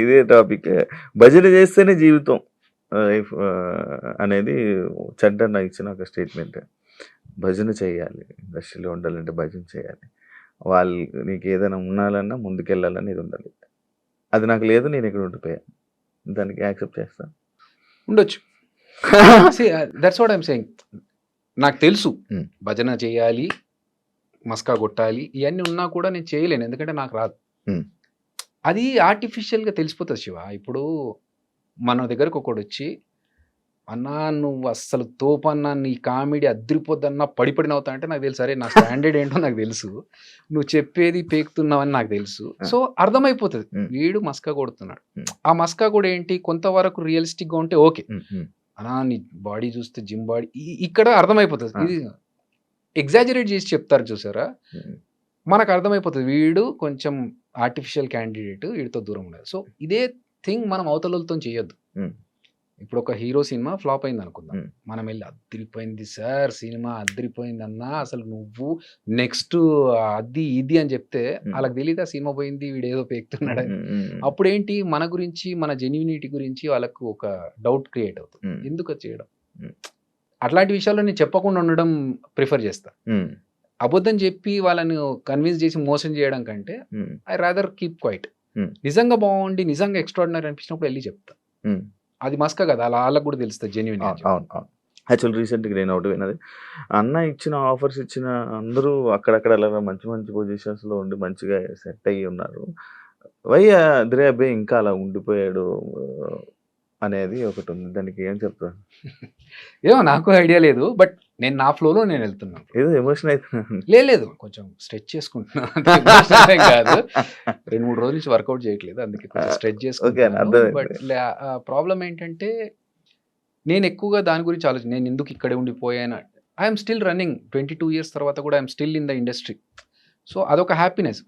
ఇదే టాపిక్. భజన చేస్తేనే జీవితం లైఫ్ అనేది చంటన్న ఇచ్చిన ఒక స్టేట్మెంట్. భజన చేయాలి, ఇండస్ట్రీలో ఉండాలంటే భజన చేయాలి. వాళ్ళు నీకు ఏదైనా ఉండాలన్నా ముందుకెళ్ళాలని ఇది ఉండాలి. అది నాకు లేదు, నేను ఇక్కడ ఉండిపోయాను. దానికి యాక్సెప్ట్ చేస్తా. ఉండొచ్చు. That's what I'm saying. నాకు తెలుసు భజన చేయాలి, మస్కా కొట్టాలి, ఇవన్నీ ఉన్నా కూడా నేను చేయలేను, ఎందుకంటే నాకు రాదు. అది ఆర్టిఫిషియల్గా తెలిసిపోతుంది శివ. ఇప్పుడు మన దగ్గరకు ఒకడు వచ్చి, అన్నా నువ్వు అస్సలు తోపన్నా, నీ కామెడీ అద్దరిపోద్దన్నా పడిపడి నవ్వుతా అంటే నాకు తెలుసు, అరే నా స్టాండర్డ్ ఏంటో నాకు తెలుసు, నువ్వు చెప్పేది పేకుతున్నావని నాకు తెలుసు. సో అర్థమైపోతుంది వీడు మస్కా కొడుతున్నాడు. ఆ మస్కా కూడా ఏంటి, కొంతవరకు రియలిస్టిక్గా ఉంటే ఓకే, అన్నా నీ బాడీ చూస్తే జిమ్ బాడీ, ఇక్కడ అర్థమైపోతుంది. ఇది ఎగ్జాజరేట్ చేసి చెప్తారు చూసారా, మనకు అర్థమైపోతుంది వీడు కొంచెం ఆర్టిఫిషియల్ క్యాండిడేట్, వీడితో దూరం ఉండదు. సో ఇదే థింగ్ మనం అవతలతో చేయొద్దు. ఇప్పుడు ఒక హీరో సినిమా ఫ్లాప్ అయింది అనుకుందాం, మనం వెళ్ళి అద్దరిపోయింది సార్ సినిమా, అద్దరిపోయింది అన్నా, అసలు నువ్వు నెక్స్ట్ అది ఇది అని చెప్తే వాళ్ళకి తెలియదు ఆ సినిమా పోయింది, వీడు ఏదో పేకుతున్నాడు. అప్పుడు ఏంటి, మన గురించి మన జెన్యూనిటీ గురించి వాళ్ళకు ఒక డౌట్ క్రియేట్ అవుతుంది, ఎందుకు అది చేయడం. అట్లాంటి విషయాల్లో నేను చెప్పకుండా ఉండడం ప్రిఫర్ చేస్తా. అబద్ధం చెప్పి వాళ్ళని కన్విన్స్ చేసి మోసం చేయడం కంటే ఐ రాదర్ కీప్ క్వైట్. నిజంగా బాగుండి నిజంగా ఎక్స్ట్రాడినరీ అనిపించినప్పుడు వెళ్ళి చెప్తా. అది మస్కా కదా, అలా వాళ్ళకి కూడా తెలుస్తుంది జెన్యూన్. యాక్చువల్ రీసెంట్గా నేను ఒకటి విన్నది, అన్న ఇచ్చిన ఆఫర్స్ ఇచ్చిన అందరూ అక్కడక్కడ అలా మంచి మంచి పొజిషన్స్లో ఉండి మంచిగా సెట్ అయ్యి ఉన్నారు, వై అద్రే అబ్బాయి ఇంకా అలా ఉండిపోయాడు అనేది ఒకటి ఉంది. దానికి ఏం చెప్తాను? ఏమో నాకు ఐడియా లేదు, బట్ నేను నా ఫ్లోలో నేను వెళ్తున్నాను. ఏదో ఎమోషన్ అవుతున్నాను. లేదు కొంచెం స్ట్రెచ్ చేసుకుంటున్నాను కాదు, 2-3 రోజుల నుంచి వర్కౌట్ చేయట్లేదు, అందుకే కొంచెం స్ట్రెచ్ చేసుకుంటున్నాను. బట్ ప్రాబ్లం ఏంటంటే నేను ఎక్కువగా దాని గురించి ఆలోచన, నేను ఎందుకు ఇక్కడే ఉండిపోయాను. ఐఎమ్ స్టిల్ రన్నింగ్ 22 years తర్వాత కూడా I'm still in the industry. So అదొక హ్యాపీనెస్.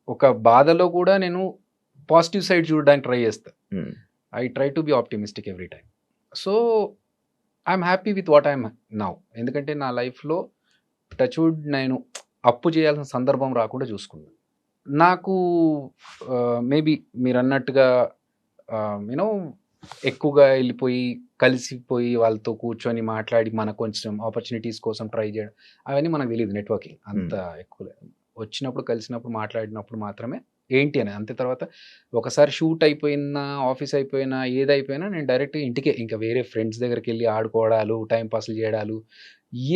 ఒక బాధలో కూడా నేను పాజిటివ్ సైడ్ చూడడానికి ట్రై చేస్తాను. I try to be optimistic every time. So I'm happy with what I'm now. ఎందుకంటే నా లైఫ్లో టచ్వుడ్ నేను అప్పు చేయాల్సిన సందర్భం రాకుండా చూసుకున్నాను. నాకు మేబీ మీరు అన్నట్టుగా యూనో ఎక్కువగా వెళ్ళిపోయి కలిసిపోయి వాళ్ళతో కూర్చొని మాట్లాడి మనకు కొంచెం ఆపర్చునిటీస్ కోసం ట్రై చేయడం అవన్నీ మనకు తెలియదు. నెట్వర్కింగ్ అంత ఎక్కువ వచ్చినప్పుడు కలిసినప్పుడు మాట్లాడినప్పుడు మాత్రమే ఏంటి అని. అంతే తర్వాత ఒకసారి షూట్ అయిపోయినా, ఆఫీస్ అయిపోయినా, ఏదైపోయినా నేను డైరెక్ట్ ఇంటికే, ఇంకా వేరే ఫ్రెండ్స్ దగ్గరికి వెళ్ళి ఆడుకోవడాలు, టైం పాస్లు చేయడాలు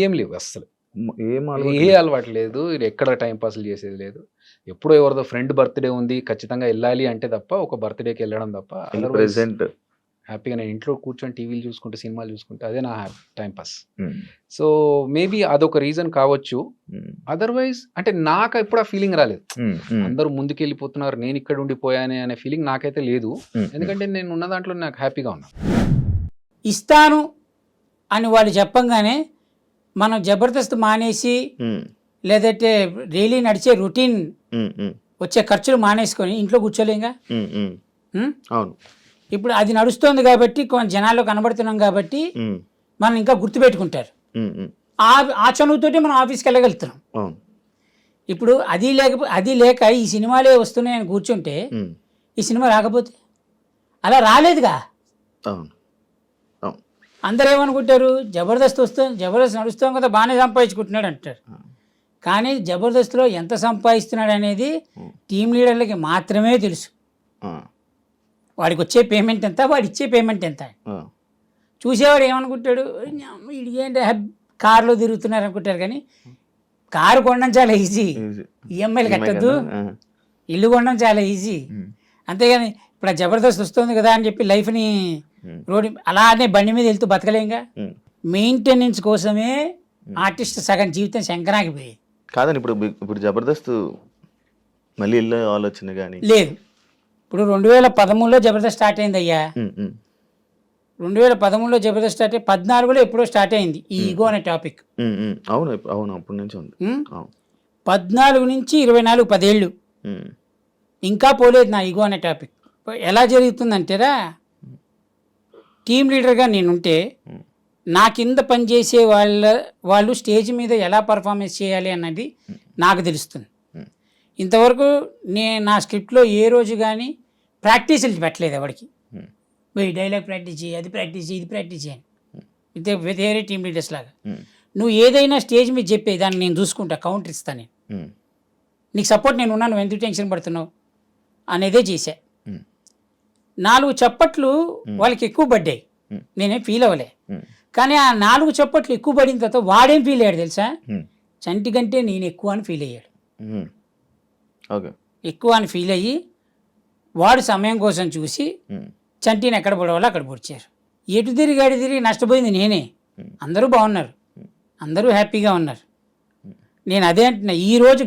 ఏం లేవు అస్సలు. ఏ అలవాటు లేదు, ఎక్కడ టైం పాస్లు చేసేది లేదు. ఎప్పుడో ఎవరిదో ఫ్రెండ్ బర్త్డే ఉంది ఖచ్చితంగా వెళ్ళాలి అంటే తప్ప, ఒక బర్త్డేకి వెళ్ళడం తప్ప ప్రెసెంట్ హ్యాపీగా నేను ఇంట్లో కూర్చొని టీవీలు చూసుకుంటే, సినిమాలు చూసుకుంటే అదే నా టైం పాస్. సో మేబీ అదొక రీజన్ కావచ్చు. అదర్వైజ్ అంటే నాకు ఎప్పుడు ఆ ఫీలింగ్ రాలేదు, అందరూ ముందుకెళ్ళిపోతున్నారు నేను ఇక్కడ ఉండిపోయానే అనే ఫీలింగ్ నాకైతే లేదు. ఎందుకంటే నేను ఉన్న దాంట్లో నాకు హ్యాపీగా ఉన్నా. ఇస్తాను అని వాళ్ళు చెప్పంగానే మనం జబర్దస్త్ మానేసి, లేదంటే డైలీ నడిచే రొటీన్ వచ్చే ఖర్చులు మానేసుకొని ఇంట్లో కూర్చోలేంగా. అవును, ఇప్పుడు అది నడుస్తోంది కాబట్టి, కొంచెం జనాల్లో కనబడుతున్నాం కాబట్టి మనం ఇంకా గుర్తుపెట్టుకుంటారు. ఆ చనువుతోటి మనం ఆఫీస్కి వెళ్ళగలుగుతున్నాం. ఇప్పుడు అది లేక ఈ సినిమాలే వస్తున్నాయని కూర్చుంటే ఈ సినిమా రాకపోతే అలా రాలేదుగా. అందరూ ఏమనుకుంటారు, జబర్దస్త్ నడుస్తాం కదా బాగానే సంపాదించుకుంటున్నాడు అంటారు. కానీ జబర్దస్త్లో ఎంత సంపాదిస్తున్నాడు అనేది టీం లీడర్లకి మాత్రమే తెలుసు. వాడికి వచ్చే పేమెంట్ ఎంత, వాడు ఇచ్చే పేమెంట్ ఎంత. చూసేవాడు ఏమనుకుంటాడు, ఏంటి కారులో తిరుగుతున్నారు అనుకుంటారు. కానీ కారు కొనడం చాలా ఈజీ, ఈఎంఐలు కట్టద్దు. ఇల్లు కొనడం చాలా ఈజీ. అంతేగాని ఇప్పుడు ఆ జబర్దస్త్ వస్తుంది కదా అని చెప్పి లైఫ్ని రోడ్డు అలానే బండి మీద వెళ్తూ బతకలేంగా. మెయింటెనెన్స్ కోసమే ఆర్టిస్ట్ సగం జీవితం శంకరాగిపోయి కాదని ఇప్పుడు జబర్దస్త్ మళ్ళీ వెళ్ళే ఆలోచన కానీ లేదు. ఇప్పుడు 2013లో జబర్దస్త్ స్టార్ట్ అయింది అయ్యా. 2013లో జబర్దస్త్ స్టార్ట్ అయ్యి 14లో ఎప్పుడో స్టార్ట్ అయింది ఈ ఈగో అనే టాపిక్. అవును అవును, అప్పటి నుంచి ఉంది. 14 నుంచి 24 10 ఏళ్ళు ఇంకా పోలేదు నా ఈగో అనే టాపిక్. ఎలా జరుగుతుందంటేరా, టీం లీడర్గా నేనుంటే నా కింద పనిచేసే వాళ్ళు స్టేజ్ మీద ఎలా పర్ఫార్మెన్స్ చేయాలి అన్నది నాకు తెలుస్తుంది. ఇంతవరకు నా స్క్రిప్ట్లో ఏ రోజు కానీ ప్రాక్టీసులు పెట్టలేదు ఎవరికి. ఉమ్, పోయి డైలాగ్ ప్రాక్టీస్ చేయి, అది ప్రాక్టీస్ చేయి, ఇది ప్రాక్టీస్ చేయని వేరే టీమ్ లీడర్స్ లాగా. ఉమ్, నువ్వు ఏదైనా స్టేజ్ మీద చెప్పే దాన్ని నేను చూసుకుంటా, కౌంటర్ ఇస్తాను నేను, ఉమ్, నీకు సపోర్ట్ నేను ఉన్నాను, నువ్వు ఎందుకు టెన్షన్ పడుతున్నావు అనేదే చేశా. ఉమ్, 4 చప్పట్లు వాళ్ళకి ఎక్కువ పడ్డాయి, ఉమ్, నేనేం ఫీల్ అవ్వలే. ఉమ్, కానీ ఆ 4 చప్పట్లు ఎక్కువ పడిన తర్వాత వాడేం ఫీల్ అయ్యాడు తెలుసా? ఉమ్, చంటి కంటే నేను ఎక్కువ అని ఫీల్ అయ్యాడు. ఉమ్. ఓకే. ఎక్కువ అని ఫీల్ అయ్యి వాడు సమయం కోసం చూసి ఉమ్, చంటిని ఎక్కడ పొడవాలో అక్కడ పొడిచారు. ఎటు తిరిగి అటు తిరిగి నష్టపోయింది నేనే. అందరూ బాగున్నారు, అందరూ హ్యాపీగా ఉన్నారు. నేను అదే అంటున్నా, ఈరోజు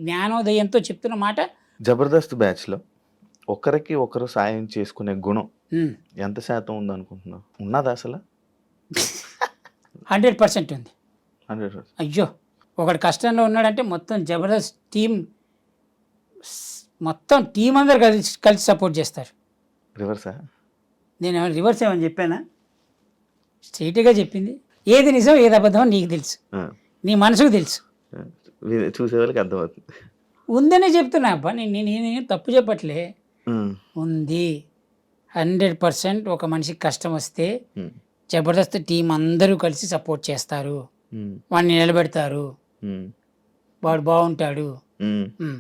జ్ఞానోదయంతో చెప్తున్న మాట. జబర్దస్త్ బ్యాచ్లో ఒకరికి ఒకరు సాయం చేసుకునే గుణం ఉమ్, ఎంత శాతం ఉందనుకుంటున్నావు? ఉన్నదా అసలు? 100% ఉంది. 100%. అయ్యో, ఒకడు కష్టంలో ఉన్నాడంటే మొత్తం జబర్దస్త్ మొత్తం టీం అందరు కలిసి సపోర్ట్ చేస్తారు. రివర్సా? నేను రివర్స్ ఏమని చెప్పానా? స్ట్రైట్గా చెప్పింది. ఏది నిజం ఏది అబద్ధం నీకు తెలుసు, నీ మనసుకు తెలుసు. చూసే వాళ్ళకి అర్థమవుతుంది. ఉందనే చెప్తున్నా అబ్బా, నేను తప్పు చెప్పట్లే. ఉమ్, ఉంది. 100% ఒక మనిషికి కష్టం వస్తే ఉమ్, జబర్దస్త్ టీం అందరూ కలిసి సపోర్ట్ చేస్తారు, ఉమ్, వాడిని నిలబెడతారు, ఉమ్, వాడు బాగుంటాడు. ఉమ్. ఉమ్.